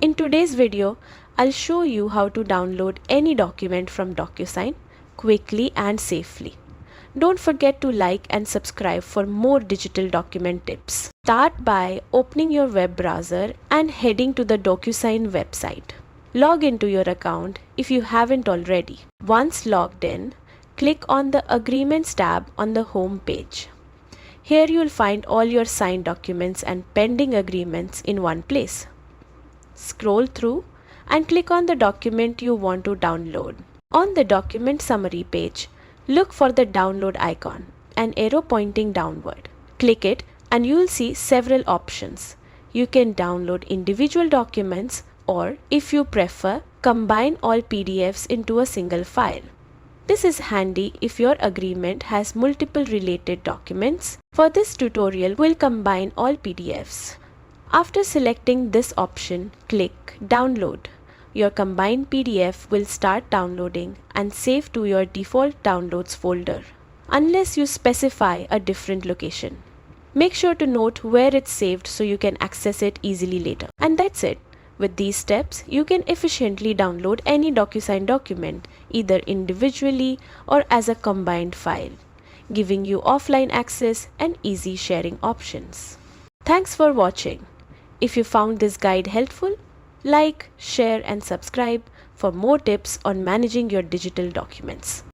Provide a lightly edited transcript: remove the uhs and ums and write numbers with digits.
In today's video, I'll show you how to download any document from DocuSign quickly and safely. Don't forget to like and subscribe for more digital document tips. Start by opening your web browser and heading to the DocuSign website. Log into your account if you haven't already. Once logged in, click on the Agreements tab on the home page. Here you'll find all your signed documents and pending agreements in one place. Scroll through and click on the document you want to download. On the document summary page, look for the download icon, an arrow pointing downward. Click it and you'll see several options. You can download individual documents or, if you prefer, combine all PDFs into a single file. This is handy if your agreement has multiple related documents. For this tutorial, we'll combine all PDFs. After selecting this option, click Download. Your combined PDF will start downloading and save to your default downloads folder, unless you specify a different location. Make sure to note where it's saved so you can access it easily later. And that's it. With these steps, you can efficiently download any DocuSign document, either individually or as a combined file, giving you offline access and easy sharing options. Thanks for watching. If you found this guide helpful, like, share and subscribe for more tips on managing your digital documents.